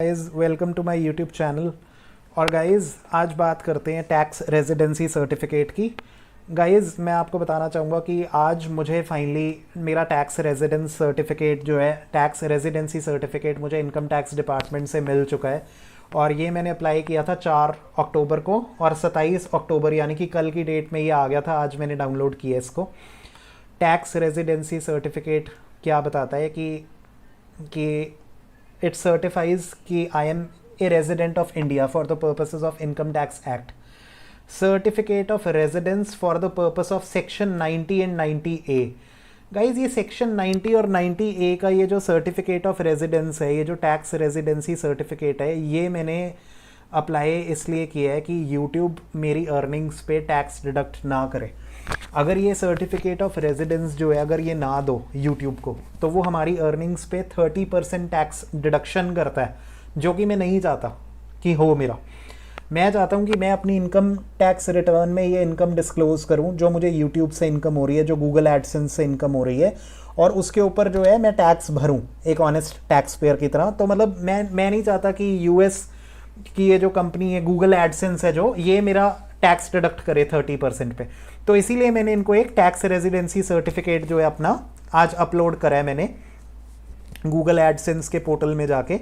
Guys welcome to my YouTube channel. और guys आज बात करते हैं टैक्स रेजिडेंसी सर्टिफिकेट की। गाइज़ मैं आपको बताना चाहूँगा कि आज मुझे फाइनली मेरा टैक्स रेजिडेंस सर्टिफिकेट जो है, टैक्स रेजिडेंसी सर्टिफिकेट मुझे इनकम टैक्स डिपार्टमेंट से मिल चुका है। और ये मैंने अप्लाई किया था 4 अक्टूबर को और 27 अक्टूबर यानी कि कल की डेट में ये आ गया था। आज मैंने डाउनलोड किया इसको। टैक्स रेजिडेंसी सर्टिफिकेट क्या बताता है कि it certifies कि I am a resident of India for the purposes of Income Tax Act. Certificate of residence for the purpose of section 90 and 90A. Guys ये सेक्शन 90 और 90A का ये जो सर्टिफिकेट ऑफ रेजिडेंस है, ये जो tax residency certificate है, ये मैंने अप्लाई इसलिए किया है कि यूट्यूब मेरी अर्निंग्स पे टैक्स डिडक्ट ना करे। अगर ये सर्टिफिकेट ऑफ रेजिडेंस जो है, अगर ये ना दो यूट्यूब को, तो वो हमारी अर्निंग्स पे 30% टैक्स डिडक्शन करता है, जो कि मैं नहीं चाहता कि हो मेरा। मैं चाहता हूँ कि मैं अपनी इनकम टैक्स रिटर्न में ये इनकम डिस्क्लोज़ करूँ जो मुझे यूट्यूब से इनकम हो रही है, जो गूगल एडसेंस से इनकम हो रही है, और उसके ऊपर जो है मैं टैक्स भरूँ एक ऑनेस्ट टैक्स पेयर की तरह। तो मतलब मैं नहीं चाहता कि यूएस की ये जो कंपनी है गूगल एडसेंस है, जो ये मेरा टैक्स डिडक्ट करे 30% पे। तो इसीलिए मैंने इनको एक टैक्स रेजिडेंसी सर्टिफिकेट जो है अपना आज अपलोड करा है मैंने गूगल एडसेंस के पोर्टल में जाके।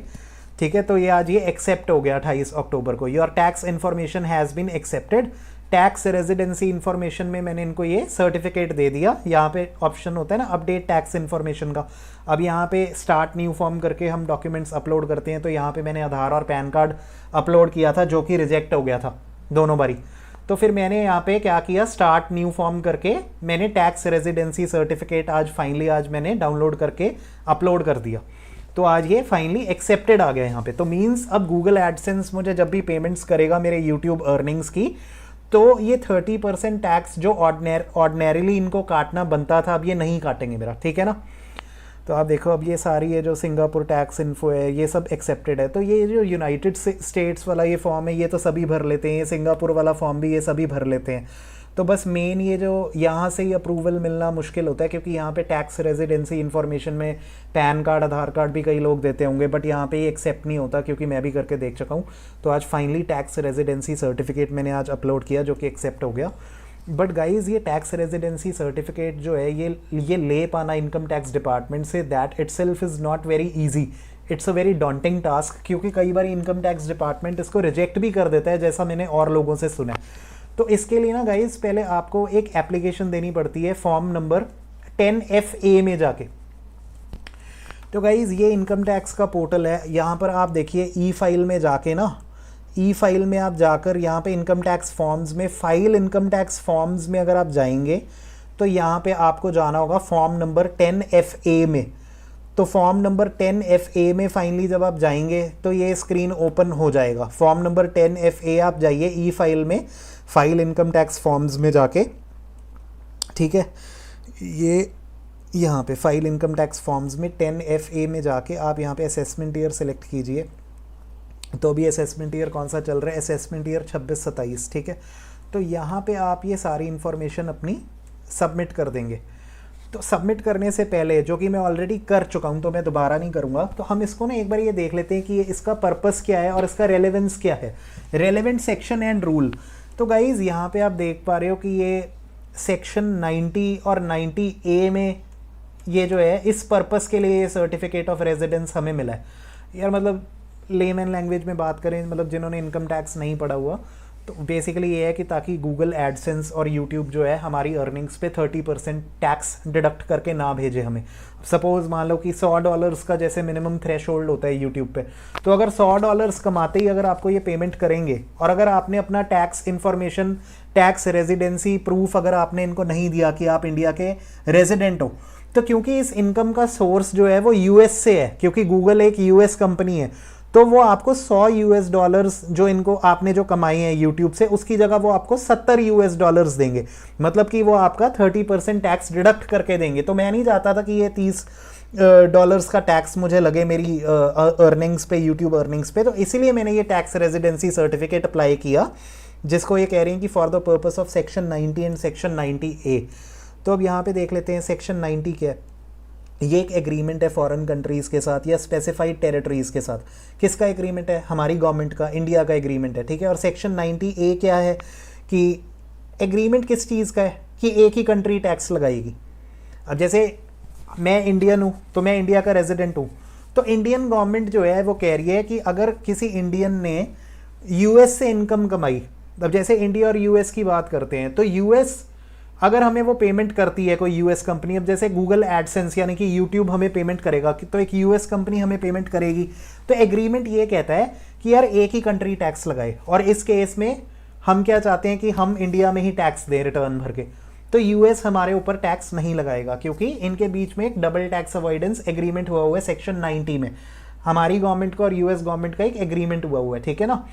ठीक है, तो ये आज ये एक्सेप्ट हो गया 28 अक्टूबर को। Your tax information has been accepted. Tax residency information में मैंने इनको ये सर्टिफिकेट दे दिया। यहाँ पे ऑप्शन होता है ना अपडेट टैक्स इन्फॉर्मेशन का। अब यहाँ पे स्टार्ट न्यू फॉर्म करके हम डॉक्यूमेंट्स अपलोड करते हैं, तो यहाँ पे मैंने आधार और पैन कार्ड अपलोड किया था, जो कि रिजेक्ट हो गया था दोनों बारी। तो फिर मैंने यहाँ पे क्या किया, स्टार्ट न्यू फॉर्म करके मैंने टैक्स रेजिडेंसी सर्टिफिकेट आज मैंने डाउनलोड करके अपलोड कर दिया। तो आज ये फाइनली एक्सेप्टेड आ गया यहाँ पे। तो मीन्स अब गूगल एडसेंस मुझे जब भी पेमेंट्स करेगा मेरे यूट्यूब अर्निंग्स की, तो ये 30% टैक्स जो ऑर्डिनरीली इनको काटना बनता था, अब ये नहीं काटेंगे मेरा। ठीक है ना। तो आप देखो, अब ये सारी ये जो सिंगापुर टैक्स इन्फो है, ये सब एक्सेप्टेड है। तो ये जो यूनाइटेड स्टेट्स वाला ये फॉर्म है, ये तो सभी भर लेते हैं। ये सिंगापुर वाला फॉर्म भी ये सभी भर लेते हैं। तो बस मेन ये जो यहाँ से ही अप्रूवल मिलना मुश्किल होता है, क्योंकि यहाँ पे टैक्स रेजिडेंसी इन्फॉर्मेशन में पैन कार्ड, आधार कार्ड भी कई लोग देते होंगे, बट यहाँ पे ये एक्सेप्ट नहीं होता, क्योंकि मैं भी करके देख चुका हूँ। तो आज फाइनली टैक्स रेजिडेंसी सर्टिफिकेट मैंने आज अपलोड किया, जो कि एक्सेप्ट हो गया। बट गाइज ये टैक्स रेजिडेंसी सर्टिफिकेट जो है, ये ले पाना इनकम टैक्स डिपार्टमेंट से, that itself is not very easy. It's a very daunting task, क्योंकि कई बार इनकम टैक्स डिपार्टमेंट इसको रिजेक्ट भी कर देता है, जैसा मैंने और लोगों से सुना है। तो इसके लिए ना गाइज पहले आपको एक एप्लीकेशन देनी पड़ती है फॉर्म नंबर 10FA में जाके। तो गाइज ये इनकम टैक्स का पोर्टल है। यहाँ पर आप देखिए ई फाइल में जाके ना, ई फाइल में आप जाकर यहाँ पे इनकम टैक्स फॉर्म्स में, फाइल इनकम टैक्स फॉर्म्स में अगर आप जाएंगे, तो यहाँ पे आपको जाना होगा फॉर्म नंबर 10FA में। तो फॉर्म नंबर 10FA में फाइनली जब आप जाएंगे तो ये स्क्रीन ओपन हो जाएगा। फॉर्म नंबर 10FA आप जाइए ई फाइल में, फाइल इनकम टैक्स फॉर्म्स में जाके। ठीक है, ये यहाँ पे फाइल इनकम टैक्स फॉर्म्स में 10FA में जाके आप यहाँ पे असेसमेंट ईयर सेलेक्ट कीजिए। तो अभी असेसमेंट ईयर कौन सा चल रहा है, असेसमेंट ईयर 26-27। ठीक है, तो यहाँ पे आप ये सारी इन्फॉर्मेशन अपनी सबमिट कर देंगे। तो सबमिट करने से पहले, जो कि मैं ऑलरेडी कर चुका हूँ तो मैं दोबारा नहीं करूँगा, तो हम इसको ना एक बार ये देख लेते हैं कि इसका पर्पस क्या है और इसका रेलेवेंस क्या है, रेलेवेंट सेक्शन एंड रूल। तो गाइज यहाँ पे आप देख पा रहे हो कि ये सेक्शन 90 और 90A में ये जो है, इस पर्पस के लिए ये सर्टिफिकेट ऑफ रेजिडेंस हमें मिला है। यार मतलब लेमैन लैंग्वेज में बात करें, मतलब जिन्होंने इनकम टैक्स नहीं पढ़ा हुआ, तो बेसिकली ये है कि ताकि गूगल एडसेंस और यूट्यूब जो है हमारी अर्निंग्स पे 30% टैक्स डिडक्ट करके ना भेजे हमें। सपोज मान लो कि $100 का जैसे मिनिमम थ्रेशोल्ड होता है यूट्यूब पे, तो अगर $100 कमाते ही अगर आपको ये पेमेंट करेंगे, और अगर आपने अपना tax information, tax residency proof अगर आपने इनको नहीं दिया कि आप इंडिया के रेजिडेंट हो, तो क्योंकि इस इनकम का सोर्स जो है वो यूएस से है, क्योंकि गूगल एक यूएस कंपनी है, तो वो आपको $100 जो इनको आपने जो कमाए हैं यूट्यूब से, उसकी जगह वो आपको $70 देंगे। मतलब कि वो आपका 30% टैक्स डिडक्ट करके देंगे। तो मैं नहीं चाहता था कि ये $30 का टैक्स मुझे लगे मेरी अर्निंग्स पे, यूट्यूब अर्निंग्स पे। तो इसीलिए मैंने ये टैक्स रेजिडेंसी सर्टिफिकेट अप्लाई किया, जिसको ये कह रही हैं कि for the purpose of section 90 and section 90A। तो अब यहाँ पे देख लेते हैं सेक्शन 90 क्या है। ये एक एग्रीमेंट है फॉरेन कंट्रीज़ के साथ या स्पेसिफाइड टेरिटरीज़ के साथ। किसका एग्रीमेंट है? हमारी गवर्नमेंट का, इंडिया का एग्रीमेंट है, ठीक है। और सेक्शन 90A क्या है कि एग्रीमेंट किस चीज़ का है कि एक ही कंट्री टैक्स लगाएगी। अब जैसे मैं इंडियन हूँ तो मैं इंडिया का रेजिडेंट हूँ, तो इंडियन गवर्नमेंट जो है वो कह रही है कि अगर किसी इंडियन ने यूएस से इनकम कमाई, अब जैसे इंडिया और यूएस की बात करते हैं, तो यूएस अगर हमें वो पेमेंट करती है कोई यूएस कंपनी, अब जैसे गूगल एडसेंस यानी कि यूट्यूब हमें पेमेंट करेगा, तो एक यूएस कंपनी हमें पेमेंट करेगी, तो एग्रीमेंट ये कहता है कि यार एक ही कंट्री टैक्स लगाए। और इस केस में हम क्या चाहते हैं कि हम इंडिया में ही टैक्स दें रिटर्न भर के, तो यूएस हमारे ऊपर टैक्स नहीं लगाएगा क्योंकि इनके बीच में एक डबल टैक्स अवॉइडेंस एग्रीमेंट हुआ हुआ है सेक्शन 90 में। हमारी गवर्नमेंट का और यूएस गवर्नमेंट का एक एग्रीमेंट हुआ हुआ है, ठीक है ना।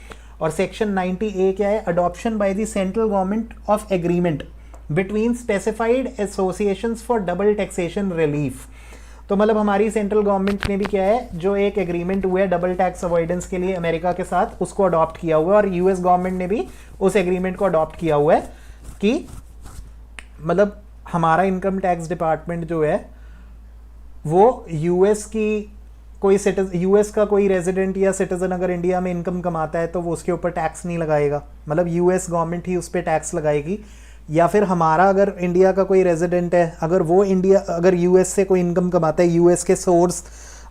और सेक्शन 90A क्या है? Adoption by the central government of agreement between specified associations for double taxation relief. तो मतलब हमारी सेंट्रल गवर्नमेंट ने भी क्या है, जो एक एग्रीमेंट हुआ है डबल टैक्स अवॉइडेंस के लिए अमेरिका के साथ, उसको अडॉप्ट किया हुआ है। और यूएस गवर्नमेंट ने भी उस एग्रीमेंट को अडॉप्ट किया हुआ है कि मतलब हमारा इनकम टैक्स डिपार्टमेंट जो है वो यूएस की कोई यूएस का कोई रेजिडेंट या सिटीजन अगर इंडिया में इनकम कमाता है तो वो उसके ऊपर टैक्स नहीं लगाएगा, मतलब यूएस गवर्नमेंट ही उस पर टैक्स लगाएगी। या फिर हमारा अगर इंडिया का कोई रेजिडेंट है, अगर यूएस से कोई इनकम कमाता है, यूएस के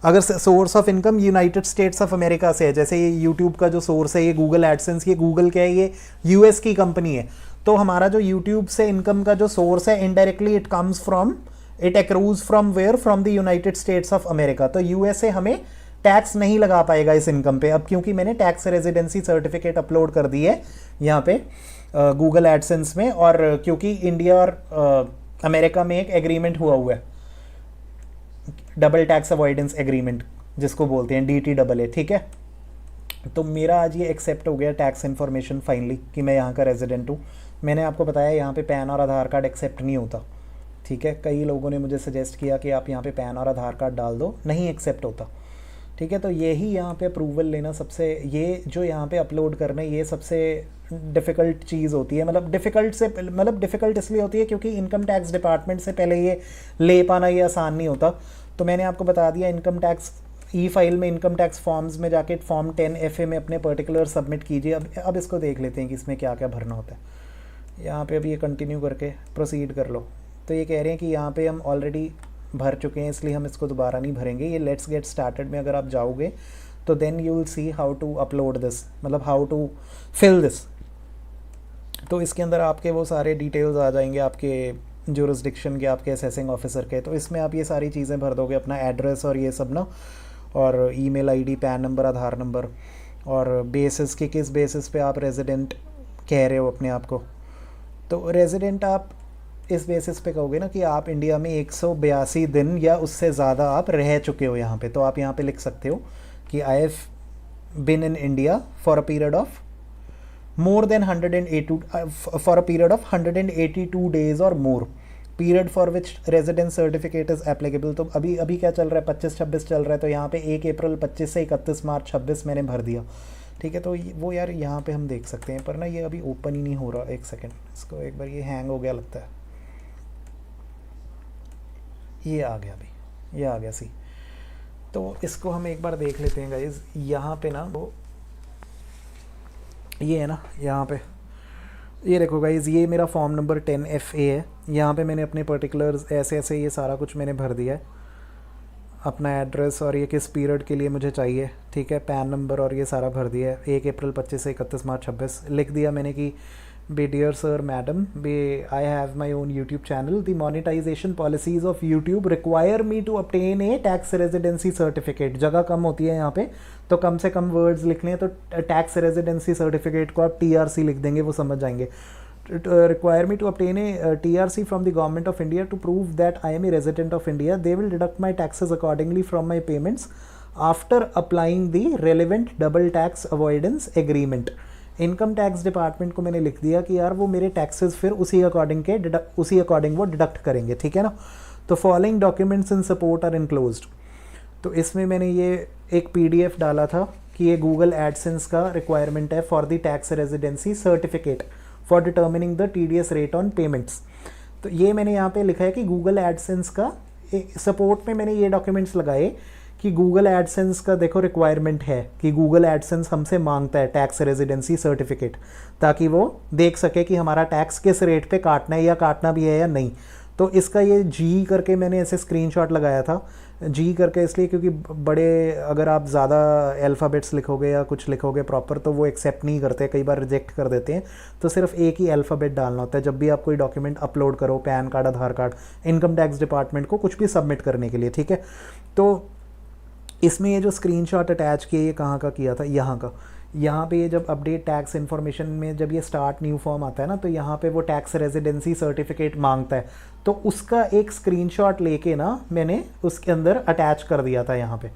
अगर source of income United States of America से है, जैसे ये यूट्यूब का जो सोर्स है, ये गूगल एडसेंस, ये गूगल क्या है, ये यूएस की कंपनी है, तो हमारा जो यूट्यूब से इनकम का जो सोर्स है indirectly it accrues from where, from the United States of America. तो यूएसए हमें टैक्स नहीं लगा पाएगा इस इनकम पे। अब क्योंकि मैंने टैक्स रेजिडेंसी सर्टिफिकेट अपलोड कर दी है यहाँ पे गूगल एडसेंस में, और क्योंकि इंडिया और अमेरिका में एक एग्रीमेंट हुआ हुआ है, डबल टैक्स अवॉइडेंस एग्रीमेंट जिसको बोलते हैं DTAA, ठीक है। तो मेरा आज ये एक्सेप्ट हो गया टैक्स इन्फॉर्मेशन फाइनली कि मैं यहाँ का रेजिडेंट हूँ। मैंने आपको बताया यहाँ पे पैन और आधार कार्ड एक्सेप्ट नहीं होता, ठीक है। कई लोगों ने मुझे सजेस्ट किया कि आप यहाँ पे पैन और आधार कार्ड डाल दो, नहीं एक्सेप्ट होता, ठीक है। तो यही यहाँ पे अप्रूवल लेना सबसे, ये जो यहाँ पे अपलोड करना ये सबसे डिफ़िकल्ट चीज़ होती है। मतलब डिफ़िकल्ट इसलिए होती है क्योंकि इनकम टैक्स डिपार्टमेंट से पहले ये ले पाना ये आसान नहीं होता। तो मैंने आपको बता दिया, इनकम टैक्स फाइल में इनकम टैक्स फॉर्म्स में जाके फॉर्म 10FA में अपने पर्टिकुलर सबमिट कीजिए। अब इसको देख लेते हैं कि इसमें क्या क्या भरना होता है। यहाँ पे अभी ये कंटिन्यू करके प्रोसीड कर लो। तो ये कह रहे हैं कि यहाँ पे हम ऑलरेडी भर चुके हैं, इसलिए हम इसको दोबारा नहीं भरेंगे। ये लेट्स गेट स्टार्टेड में अगर आप जाओगे तो then you will see how to upload this, मतलब हाउ टू फिल दिस। तो इसके अंदर आपके वो सारे डिटेल्स आ जाएंगे आपके जुरिस्डिक्शन के, आपके असेसिंग ऑफिसर के। तो इसमें आप ये सारी चीज़ें भर दोगे, अपना एड्रेस और ये सब ना, और ईमेल आईडी, पैन नंबर, आधार नंबर, और बेसिस के किस बेसिस पे आप रेजिडेंट कह रहे हो अपने आप को। तो रेजिडेंट आप इस बेसिस पे कहोगे ना कि आप इंडिया में 182 दिन या उससे ज़्यादा आप रह चुके हो यहाँ पे। तो आप यहाँ पे लिख सकते हो कि I have been in India for a period of more than 182 for a period of 182 days or more, period for which residence certificate is applicable। तो अभी क्या चल रहा है, 25-26 चल रहा है, तो यहाँ पे 1 अप्रैल 25 से 31 मार्च 26 मैंने भर दिया, ठीक है। तो वो यार यहाँ पे हम देख सकते हैं, पर ना ये अभी ओपन ही नहीं हो रहा। एक सेकेंड, इसको एक बार, ये हैंग हो गया लगता है। ये आ गया, अभी ये आ गया सी। तो इसको हम एक बार देख लेते हैं गाइज। यहाँ पे ना वो ये है ना, यहाँ पे ये देखो गाइज, ये मेरा फॉर्म नंबर 10FA है। यहाँ पे मैंने अपने पर्टिकुलर्स ऐसे ऐसे ये सारा कुछ मैंने भर दिया है, अपना एड्रेस और ये किस पीरियड के लिए मुझे चाहिए, ठीक है, पैन नंबर और ये सारा भर दिया है। 1 अप्रैल 25 से 31 मार्च 26 लिख दिया मैंने कि बे dear sir madam, I have my own YouTube channel, the monetization policies of YouTube require me to obtain a tax residency certificate. जगह कम होती है यहाँ पे, तो कम से कम वर्ड्स लिखने हैं, तो टैक्स रेजिडेंसी सर्टिफिकेट को आप TRC लिख देंगे, वो समझ जाएंगे। require me to obtain a TRC from the government of India to prove that I am a resident of India. They will deduct my taxes accordingly from my payments after applying the relevant double tax avoidance agreement। Income tax department को मैंने लिख दिया कि यार वो मेरे taxes फिर उसी अकॉर्डिंग वो डिडक्ट करेंगे, ठीक है ना। तो following documents in support are enclosed. तो इसमें मैंने ये एक PDF डाला था कि ये गूगल एडसेंस का रिक्वायरमेंट है for the tax residency certificate for determining the TDS rate on payments. तो ये मैंने यहाँ पे लिखा है कि गूगल एडसेंस का सपोर्ट में मैंने ये डॉक्यूमेंट्स लगाए कि गूगल एडसेंस का देखो रिक्वायरमेंट है कि गूगल एडसेंस हमसे मांगता है टैक्स रेजिडेंसी सर्टिफिकेट, ताकि वो देख सके कि हमारा टैक्स किस रेट पे काटना है या काटना भी है या नहीं। तो इसका ये जी करके मैंने ऐसे स्क्रीनशॉट लगाया था, जी करके इसलिए क्योंकि बड़े अगर आप ज़्यादा अल्फ़ाबेट्स लिखोगे या कुछ लिखोगे प्रॉपर तो वो एक्सेप्ट नहीं करते, कई बार रिजेक्ट कर देते हैं। तो सिर्फ एक ही अल्फ़ाबेट डालना होता है जब भी आप कोई डॉक्यूमेंट अपलोड करो, पैन कार्ड, आधार कार्ड, इनकम टैक्स डिपार्टमेंट को कुछ भी सबमिट करने के लिए, ठीक है। तो इसमें ये जो स्क्रीनशॉट अटैच किया ये कहाँ का किया था, यहाँ का। यहाँ पे ये जब अपडेट टैक्स इन्फॉर्मेशन में जब ये स्टार्ट न्यू फॉर्म आता है ना, तो यहाँ पे वो टैक्स रेजिडेंसी सर्टिफिकेट मांगता है, तो उसका एक स्क्रीनशॉट लेके ना मैंने उसके अंदर अटैच कर दिया था यहाँ पे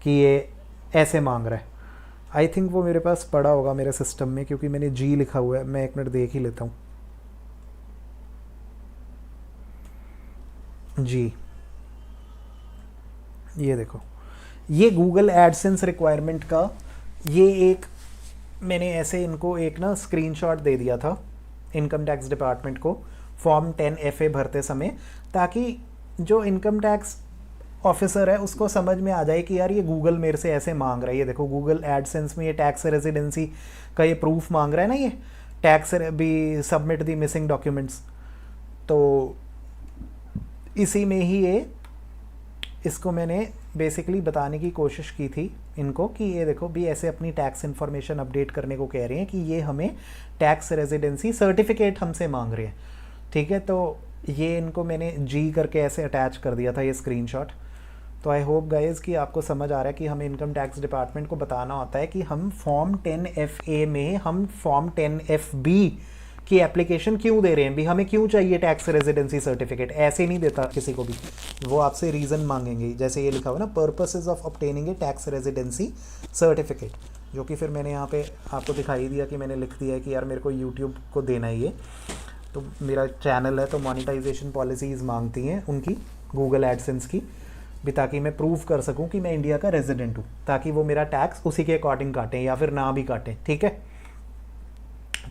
कि ये ऐसे मांग रहा है। आई थिंक वो मेरे पास पड़ा होगा मेरे सिस्टम में, क्योंकि मैंने जी लिखा हुआ है। मैं एक मिनट देख ही लेता हूँ। जी ये देखो, ये गूगल एडसेंस रिक्वायरमेंट का ये एक मैंने ऐसे इनको एक ना स्क्रीनशॉट दे दिया था इनकम टैक्स डिपार्टमेंट को फॉर्म 10FA भरते समय, ताकि जो इनकम टैक्स ऑफिसर है उसको समझ में आ जाए कि यार ये गूगल मेरे से ऐसे मांग रहा है। ये देखो गूगल एडसेंस में ये टैक्स रेजिडेंसी का ये प्रूफ मांग रहा है ना, ये टैक्स भी सबमिट दी मिसिंग डॉक्यूमेंट्स। तो इसी में ही ये इसको मैंने बेसिकली बताने की कोशिश की थी इनको कि ये देखो भी ऐसे अपनी टैक्स इन्फॉर्मेशन अपडेट करने को कह रहे हैं कि ये हमें टैक्स रेजिडेंसी सर्टिफिकेट हमसे मांग रहे हैं, ठीक है। तो ये इनको मैंने जी करके ऐसे अटैच कर दिया था ये स्क्रीनशॉट। तो आई होप गाइज कि आपको समझ आ रहा है कि हमें इनकम टैक्स डिपार्टमेंट को बताना होता है कि हम फॉर्म 10FA में हम फॉर्म 10FB की एप्लीकेशन क्यों दे रहे हैं, भी हमें क्यों चाहिए टैक्स रेजिडेंसी सर्टिफिकेट। ऐसे नहीं देता किसी को भी, वो आपसे रीज़न मांगेंगे। जैसे ये लिखा हुआ ना, purposes of obtaining A tax residency certificate, जो कि फिर मैंने यहाँ पे आपको दिखाई दिया कि मैंने लिख दिया है कि यार मेरे को यूट्यूब को देना है ये, तो मेरा चैनल है तो मोनेटाइजेशन पॉलिसीज़ मांगती हैं उनकी गूगल एडसेंस की भी, ताकि मैं प्रूव कर सकूँ कि मैं इंडिया का रेजिडेंट हूँ, ताकि वो मेरा टैक्स उसी के अकॉर्डिंग काटें या फिर ना भी काटें, ठीक है।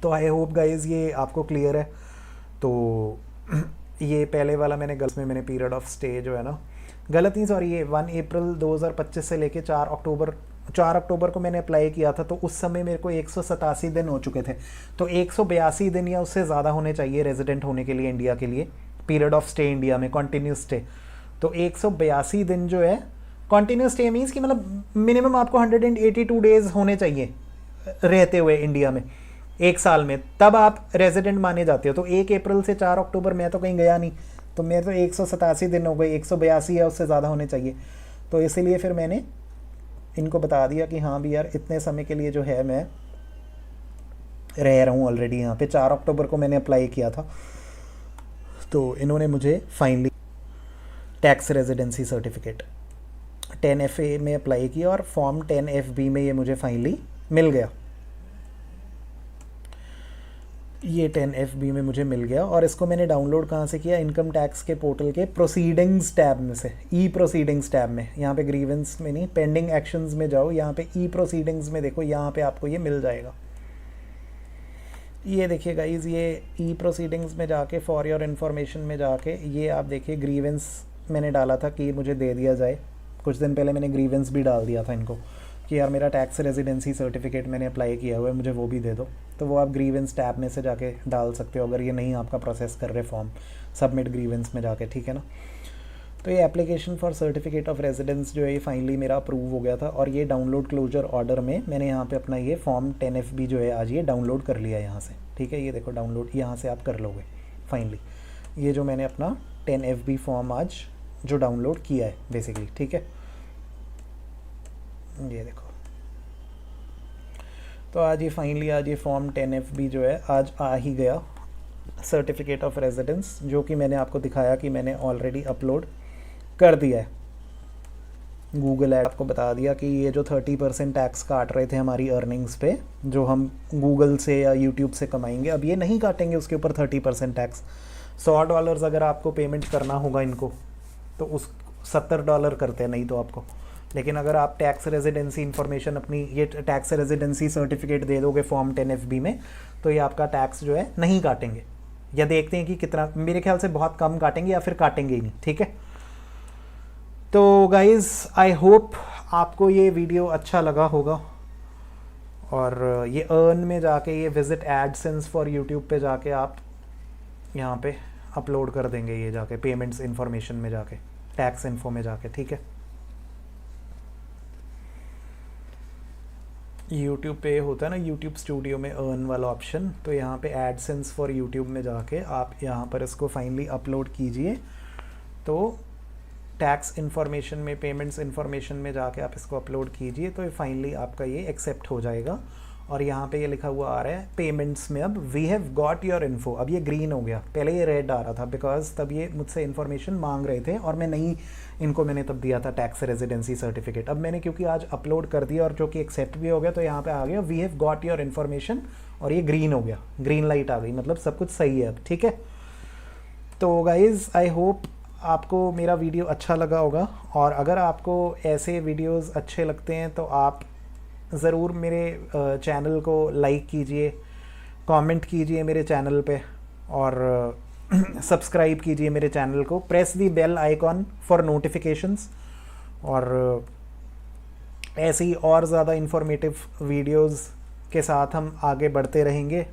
तो आई होप गाइज ये आपको क्लियर है। तो ये पहले वाला मैंने गलत में मैंने पीरियड ऑफ स्टे जो है ना, गलत नहीं सॉरी, ये 1 अप्रैल 2025 से लेके 4 अक्टूबर को मैंने अप्लाई किया था। तो उस समय मेरे को 187 दिन हो चुके थे, तो 182 दिन या उससे ज़्यादा होने चाहिए रेजिडेंट होने के लिए इंडिया के लिए, पीरियड ऑफ स्टे इंडिया में कॉन्टीन्यूस स्टे। तो 182 दिन जो है कॉन्टीन्यूस स्टे मीन्स कि मतलब मिनिमम आपको 182 डेज होने चाहिए रहते हुए इंडिया में एक साल में, तब आप रेजिडेंट माने जाते हो। तो 1 अप्रैल से 4 अक्टूबर मैं तो कहीं गया नहीं, तो मेरे तो 187 दिन हो गए, 182 या उससे ज़्यादा होने चाहिए। तो इसीलिए फिर मैंने इनको बता दिया कि हाँ भी यार इतने समय के लिए जो है मैं रह रहा हूँ ऑलरेडी यहाँ पे। 4 अक्टूबर को मैंने अप्लाई किया था, तो इन्होंने मुझे finally tax residency certificate 10FA में अप्लाई किया और फॉर्म 10FB में ये मुझे फाइनली मिल गया। ये 10FB में मुझे मिल गया और इसको मैंने डाउनलोड कहाँ से किया, इनकम टैक्स के पोर्टल के प्रोसीडिंग्स टैब में से, ई प्रोसीडिंग्स टैब में। यहाँ पे ग्रीवेंस में नहीं, पेंडिंग एक्शंस में जाओ, यहाँ पे ई प्रोसीडिंग्स में देखो, यहाँ पे आपको ये मिल जाएगा। ये देखिए गाइज, ये ई प्रोसीडिंग्स में जाके फॉर योर इन्फॉर्मेशन में जाके ये आप देखिए ग्रीवेंस मैंने डाला था कि मुझे दे दिया जाए। कुछ दिन पहले मैंने ग्रीवेंस भी डाल दिया था इनको कि यार मेरा टैक्स रेजिडेंसी सर्टिफिकेट मैंने अप्लाई किया हुआ है, मुझे वो भी दे दो। तो वो आप ग्रीवेंस टैब में से जाके डाल सकते हो अगर ये नहीं आपका प्रोसेस कर रहे फॉर्म, सबमिट ग्रीवेंस में जाके, ठीक है ना। तो ये application for certificate of residence जो है ये फाइनली मेरा अप्रूव हो गया था और ये डाउनलोड क्लोजर ऑर्डर में मैंने यहाँ पे अपना ये फॉर्म 10FB जो है आज ये डाउनलोड कर लिया यहाँ से, ठीक है। ये देखो डाउनलोड यहाँ से आप कर लोगे फाइनली, ये जो मैंने अपना 10FB फॉर्म आज जो डाउनलोड किया है बेसिकली, ठीक है। ये देखो, तो आज ये फाइनली आज ये फॉर्म 10FB जो है आज आ ही गया, सर्टिफिकेट ऑफ रेजिडेंस, जो कि मैंने आपको दिखाया कि मैंने ऑलरेडी अपलोड कर दिया है। गूगल ऐड आपको बता दिया कि ये जो 30% टैक्स काट रहे थे हमारी अर्निंग्स पे, जो हम गूगल से या यूट्यूब से कमाएंगे, अब ये नहीं काटेंगे उसके ऊपर 30% टैक्स। $100 अगर आपको पेमेंट करना होगा इनको तो उस $70 करते हैं, नहीं तो आपको। लेकिन अगर आप टैक्स रेजिडेंसी इन्फॉर्मेशन अपनी ये टैक्स रेजिडेंसी सर्टिफिकेट दे दोगे फॉर्म 10FB में, तो ये आपका टैक्स जो है नहीं काटेंगे, या देखते हैं कि कितना, मेरे ख्याल से बहुत कम काटेंगे या फिर काटेंगे ही नहीं, ठीक है। तो गाइज़ आई होप आपको ये वीडियो अच्छा लगा होगा, और ये अर्न में जाके ये विजिट एडसेंस फॉर यूट्यूब पे जाके आप यहाँ पे अपलोड कर देंगे, ये जाके पेमेंट्स इन्फॉर्मेशन में जाके, टैक्स इन्फो में जाके, ठीक है। यूट्यूब पे होता है ना यूट्यूब स्टूडियो में अर्न वाला ऑप्शन, तो यहाँ पे एडसेंस फॉर यूट्यूब में जाके आप यहाँ पर इसको फाइनली अपलोड कीजिए। तो टैक्स इन्फॉर्मेशन में, पेमेंट्स इन्फॉर्मेशन में जाके आप इसको अपलोड कीजिए, तो फाइनली आपका ये एक्सेप्ट हो जाएगा। और यहाँ पे ये लिखा हुआ आ रहा है पेमेंट्स में, अब we have got your info, अब ये ग्रीन हो गया, पहले ये रेड आ रहा था बिकॉज तब ये मुझसे इन्फॉर्मेशन मांग रहे थे और मैं नहीं, इनको मैंने तब दिया था टैक्स रेजिडेंसी सर्टिफिकेट। अब मैंने क्योंकि आज अपलोड कर दिया और जो कि एक्सेप्ट भी हो गया, तो यहाँ पे आ गया we have got your information, और ये ग्रीन हो गया, ग्रीन लाइट आ गई, मतलब सब कुछ सही है अब, ठीक है। तो गाइज़ आई होप आपको मेरा वीडियो अच्छा लगा होगा, और अगर आपको ऐसे वीडियोस अच्छे लगते हैं तो आप ज़रूर मेरे चैनल को लाइक कीजिए, कमेंट कीजिए मेरे चैनल पे, और सब्सक्राइब कीजिए मेरे चैनल को, press the bell icon for notifications, और ऐसे ही और ज़्यादा इंफॉर्मेटिव वीडियोस के साथ हम आगे बढ़ते रहेंगे।